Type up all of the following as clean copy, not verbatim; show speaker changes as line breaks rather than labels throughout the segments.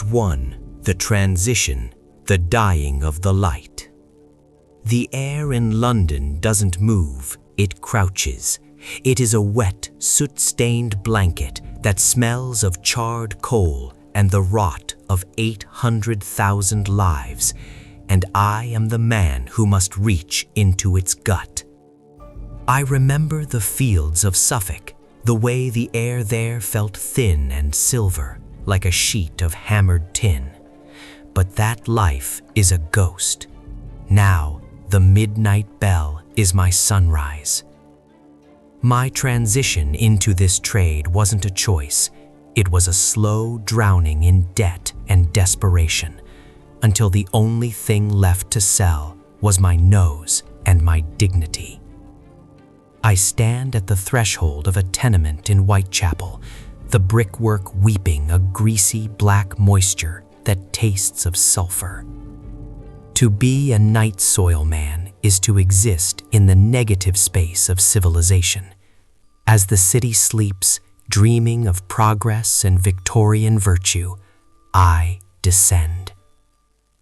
Episode 1: The Transition, the Dying of the Light. The air in London doesn't move, it crouches. It is a wet, soot-stained blanket that smells of charred coal and the rot of 800,000 lives, and I am the man who must reach into its gut. I remember the fields of Suffolk, the way the air there felt thin and silver, like a sheet of hammered tin. But that life is a ghost. Now, the midnight bell is my sunrise. My transition into this trade wasn't a choice. It was a slow drowning in debt and desperation, until the only thing left to sell was my nose and my dignity. I stand at the threshold of a tenement in Whitechapel, the brickwork weeping a greasy black moisture that tastes of sulfur. To be a night soil man is to exist in the negative space of civilization. As the city sleeps, dreaming of progress and Victorian virtue, I descend.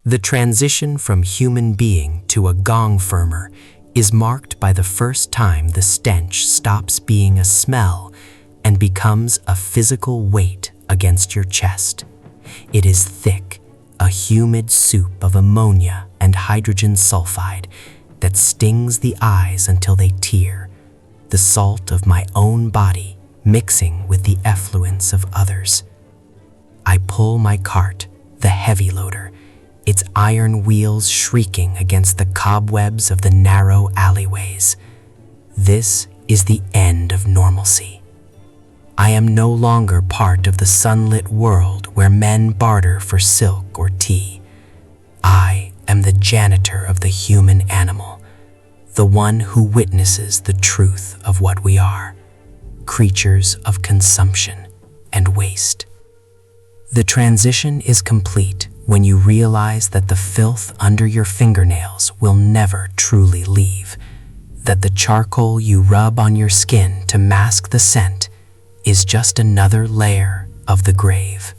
The transition from human being to a Gong firmer is marked by the first time the stench stops being a smell and becomes a physical weight against your chest. It is thick, a humid soup of ammonia and hydrogen sulfide that stings the eyes until they tear, the salt of my own body mixing with the effluence of others. I pull my cart, the heavy loader, its iron wheels shrieking against the cobwebs of the narrow alleyways. This is the end of normalcy. I am no longer part of the sunlit world where men barter for silk or tea. I am the janitor of the human animal, the one who witnesses the truth of what we are, creatures of consumption and waste. The transition is complete when you realize that the filth under your fingernails will never truly leave, that the charcoal you rub on your skin to mask the scent is just another layer of the grave.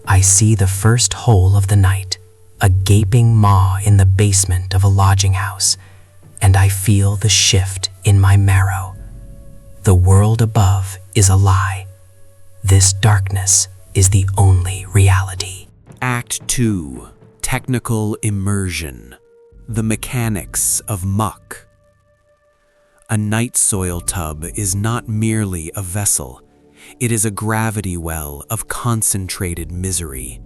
I see the first hole of the night, a gaping maw in the basement of a lodging house, and I feel the shift in my marrow. The world above is a lie. This darkness is the only reality.
Act 2: Technical Immersion. The Mechanics of Muck. A night soil tub is not merely a vessel. It is a gravity well of concentrated misery.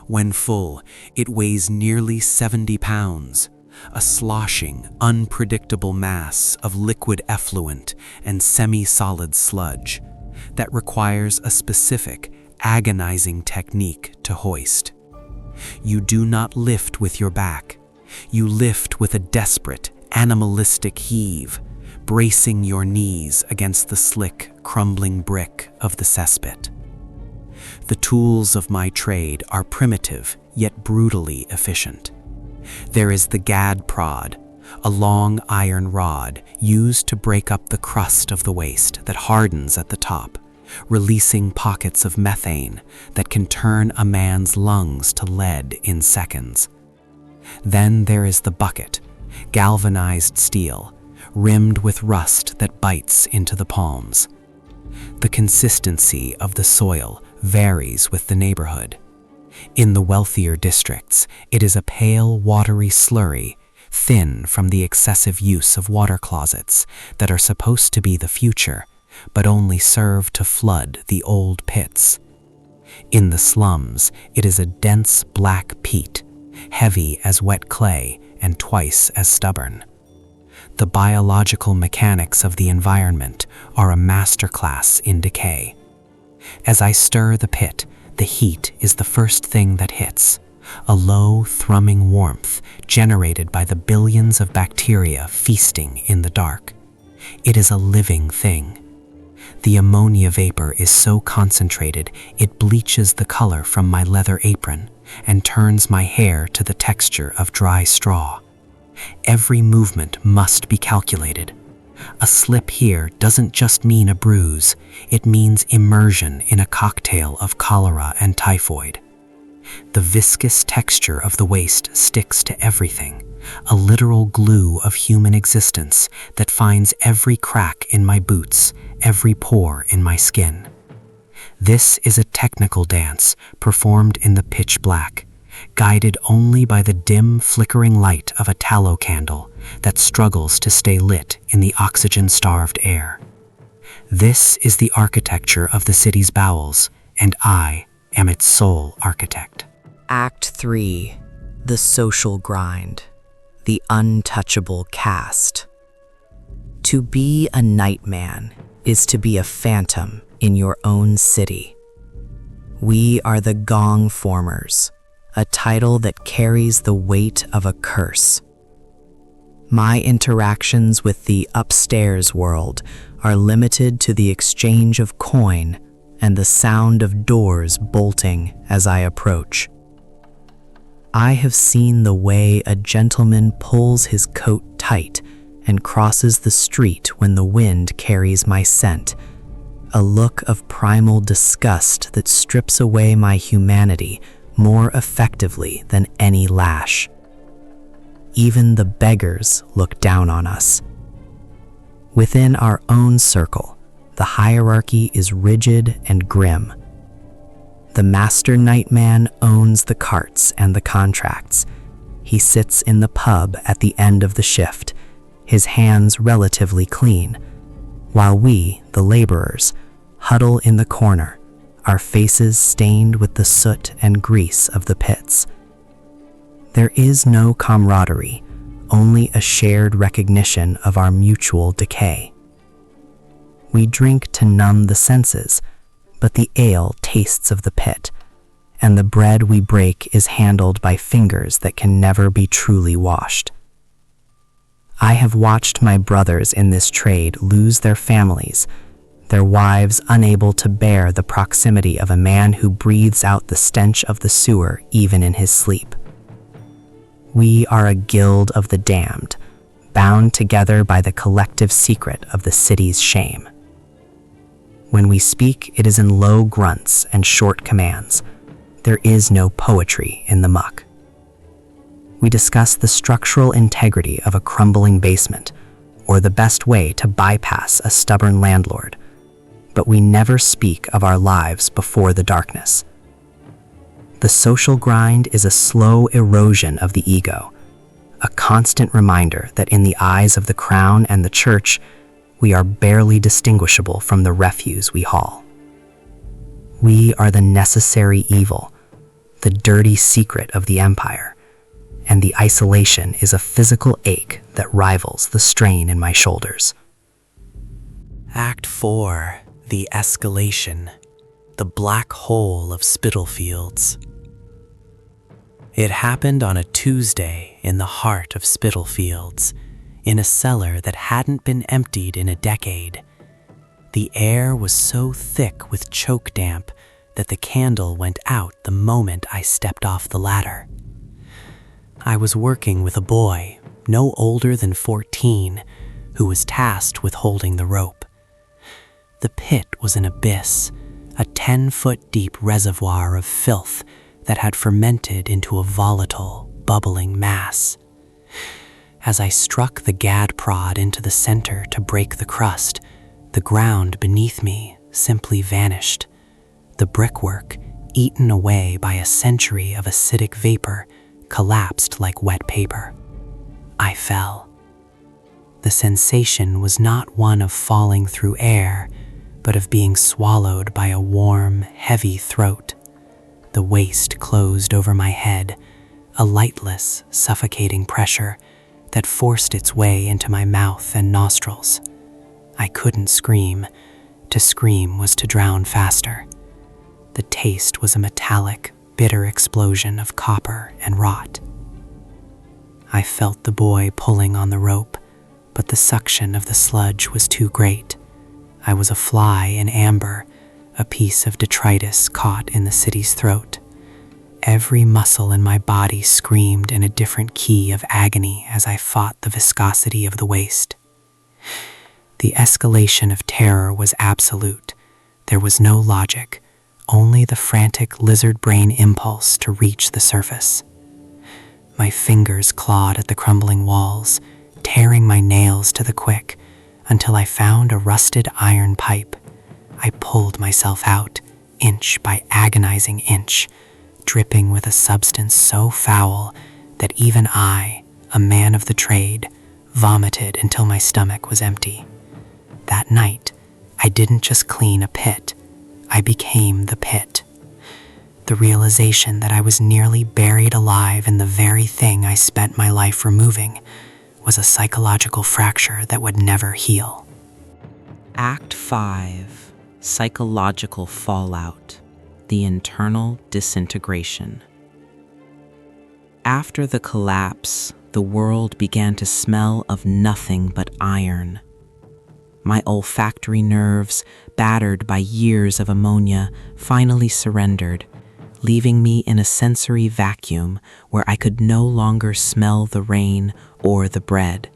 When full, it weighs nearly 70 pounds, a sloshing, unpredictable mass of liquid effluent and semi-solid sludge that requires a specific, agonizing technique to hoist. You do not lift with your back. You lift with a desperate, animalistic heave, bracing your knees against the slick, crumbling brick of the cesspit. The tools of my trade are primitive, yet brutally efficient. There is the gad prod, a long iron rod used to break up the crust of the waste that hardens at the top, releasing pockets of methane that can turn a man's lungs to lead in seconds. Then there is the bucket, galvanized steel, rimmed with rust that bites into the palms. The consistency of the soil varies with the neighborhood. In the wealthier districts, it is a pale, watery slurry, thin from the excessive use of water closets that are supposed to be the future, but only serve to flood the old pits. In the slums, it is a dense black peat, heavy as wet clay and twice as stubborn. The biological mechanics of the environment are a masterclass in decay. As I stir the pit, the heat is the first thing that hits, a low, thrumming warmth generated by the billions of bacteria feasting in the dark. It is a living thing. The ammonia vapor is so concentrated it bleaches the color from my leather apron and turns my hair to the texture of dry straw. Every movement must be calculated. A slip here doesn't just mean a bruise, it means immersion in a cocktail of cholera and typhoid. The viscous texture of the waste sticks to everything, a literal glue of human existence that finds every crack in my boots, every pore in my skin. This is a technical dance performed in the pitch black, guided only by the dim, flickering light of a tallow candle that struggles to stay lit in the oxygen-starved air. This is the architecture of the city's bowels, and I am its sole architect.
Act 3. The social grind. The untouchable caste. To be a nightman is to be a phantom in your own city. We are the Gong formers, a title that carries the weight of a curse. My interactions with the upstairs world are limited to the exchange of coin and the sound of doors bolting as I approach. I have seen the way a gentleman pulls his coat tight and crosses the street when the wind carries my scent, a look of primal disgust that strips away my humanity more effectively than any lash. Even the beggars look down on us. Within our own circle, the hierarchy is rigid and grim. The master nightman owns the carts and the contracts. He sits in the pub at the end of the shift, his hands relatively clean, while we, the laborers, huddle in the corner, our faces stained with the soot and grease of the pits. There is no camaraderie, only a shared recognition of our mutual decay. We drink to numb the senses, but the ale tastes of the pit, and the bread we break is handled by fingers that can never be truly washed. I have watched my brothers in this trade lose their families, their wives unable to bear the proximity of a man who breathes out the stench of the sewer even in his sleep. We are a guild of the damned, bound together by the collective secret of the city's shame. When we speak, it is in low grunts and short commands. There is no poetry in the muck. We discuss the structural integrity of a crumbling basement, or the best way to bypass a stubborn landlord, but we never speak of our lives before the darkness. The social grind is a slow erosion of the ego, a constant reminder that in the eyes of the crown and the church, we are barely distinguishable from the refuse we haul. We are the necessary evil, the dirty secret of the empire, and the isolation is a physical ache that rivals the strain in my shoulders.
Act 4. The escalation. The black hole of Spitalfields. It happened on a Tuesday in the heart of Spitalfields, in a cellar that hadn't been emptied in a decade. The air was so thick with choke damp that the candle went out the moment I stepped off the ladder. I was working with a boy, no older than 14, who was tasked with holding the rope. The pit was an abyss, a 10-foot-deep reservoir of filth that had fermented into a volatile, bubbling mass. As I struck the gad prod into the center to break the crust, the ground beneath me simply vanished. The brickwork, eaten away by a century of acidic vapor, collapsed like wet paper. I fell. The sensation was not one of falling through air, but of being swallowed by a warm, heavy throat. The waist closed over my head, a lightless, suffocating pressure that forced its way into my mouth and nostrils. I couldn't scream. To scream was to drown faster. The taste was a metallic, bitter explosion of copper and rot. I felt the boy pulling on the rope, but the suction of the sludge was too great. I was a fly in amber, a piece of detritus caught in the city's throat. Every muscle in my body screamed in a different key of agony as I fought the viscosity of the waste. The escalation of terror was absolute. There was no logic,
only the frantic lizard brain impulse to reach the surface. My fingers clawed at the crumbling walls, tearing my nails to the quick, until I found a rusted iron pipe. I pulled myself out, inch by agonizing inch, dripping with a substance so foul that even I, a man of the trade, vomited until my stomach was empty. That night, I didn't just clean a pit, I became the pit. The realization that I was nearly buried alive in the very thing I spent my life removing was a psychological fracture that would never heal. Act 5. Psychological fallout. The internal disintegration. After the collapse, the world began to smell of nothing but iron. My olfactory nerves, battered by years of ammonia, finally surrendered, leaving me in a sensory vacuum where I could no longer smell the rain or the bread,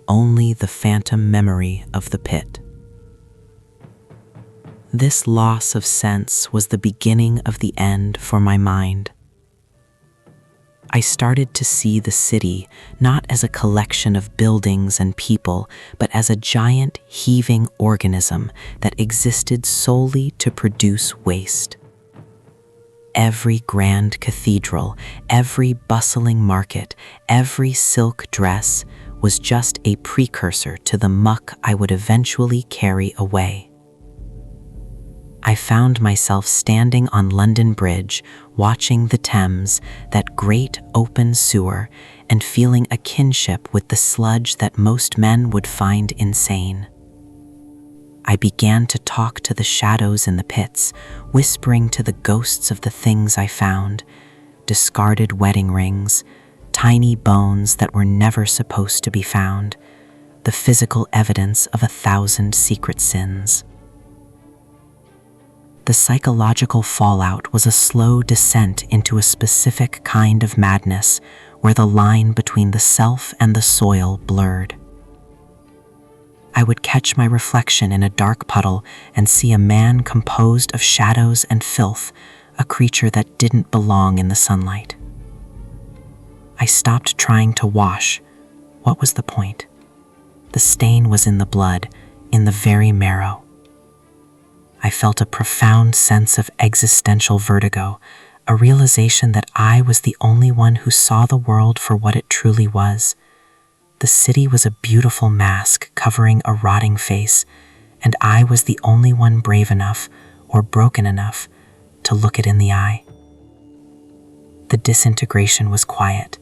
only the phantom memory of the pit. This loss of sense was the beginning of the end for my mind. I started to see the city not as a collection of buildings and people, but as a giant heaving organism that existed solely to produce waste. Every grand cathedral, every bustling market, every silk dress was just a precursor to the muck I would eventually carry away. I found myself standing on London Bridge, watching the Thames, that great open sewer, and feeling a kinship with the sludge that most men would find insane. I began to talk to the shadows in the pits, whispering to the ghosts of the things I found: discarded wedding rings, tiny bones that were never supposed to be found, the physical evidence of 1,000 secret sins. The psychological fallout was a slow descent into a specific kind of madness where the line between the self and the soil blurred. I would catch my reflection in a dark puddle and see a man composed of shadows and filth, a creature that didn't belong in the sunlight. I stopped trying to wash. What was the point? The stain was in the blood, in the very marrow. I felt a profound sense of existential vertigo, a realization that I was the only one who saw the world for what it truly was. The city was a beautiful mask covering a rotting face, and I was the only one brave enough, or broken enough, to look it in the eye. The disintegration was quiet,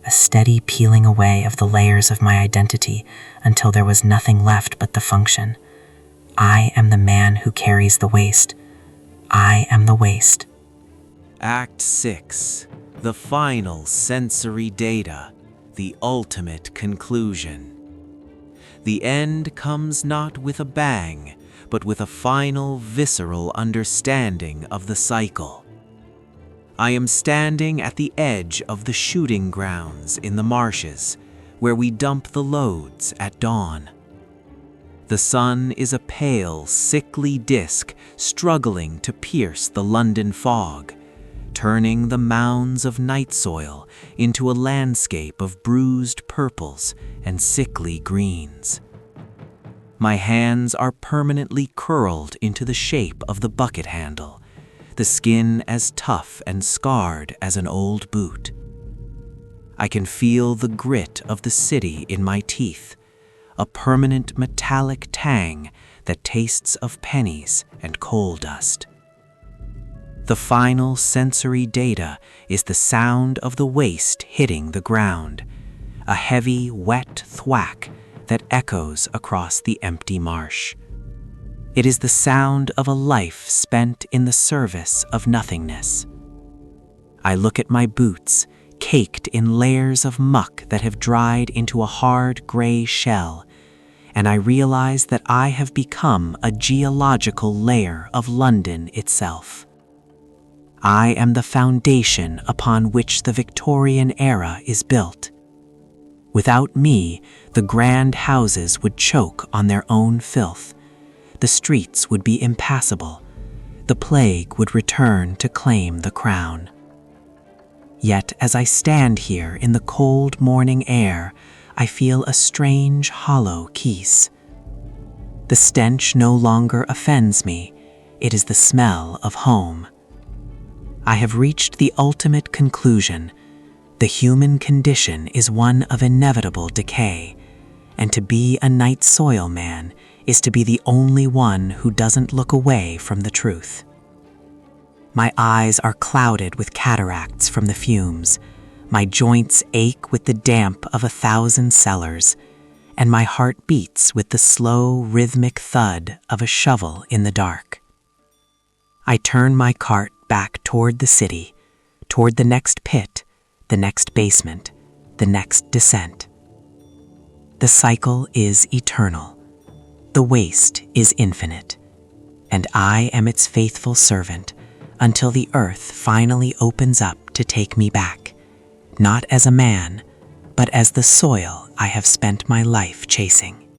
a steady peeling away of the layers of my identity until there was nothing left but the function. I am the man who carries the waste. I am the waste.
Act 6. The final sensory data. The ultimate conclusion. The end comes not with a bang, but with a final visceral understanding of the cycle. I am standing at the edge of the shooting grounds in the marshes, where we dump the loads at dawn. The sun is a pale, sickly disk struggling to pierce the London fog, turning the mounds of night soil into a landscape of bruised purples and sickly greens. My hands are permanently curled into the shape of the bucket handle, the skin as tough and scarred as an old boot. I can feel the grit of the city in my teeth, a permanent metallic tang that tastes of pennies and coal dust. The final sensory data is the sound of the waste hitting the ground, a heavy, wet thwack that echoes across the empty marsh. It is the sound of a life spent in the service of nothingness. I look at my boots, caked in layers of muck that have dried into a hard gray shell, and I realize that I have become a geological layer of London itself. I am the foundation upon which the Victorian era is built. Without me, the grand houses would choke on their own filth. The streets would be impassable. the plague would return to claim the crown. Yet as I stand here in the cold morning air, I feel a strange, hollow peace. The stench no longer offends me, it is the smell of home. I have reached the ultimate conclusion. The human condition is one of inevitable decay, and to be a night soil man is to be the only one who doesn't look away from the truth. My eyes are clouded with cataracts from the fumes, my joints ache with the damp of 1,000 cellars, and my heart beats with the slow, rhythmic thud of a shovel in the dark. I turn my cart back toward the city, toward the next pit, the next basement, the next descent. The cycle is eternal. The waste is infinite, and I am its faithful servant until the earth finally opens up to take me back, not as a man, but as the soil I have spent my life chasing.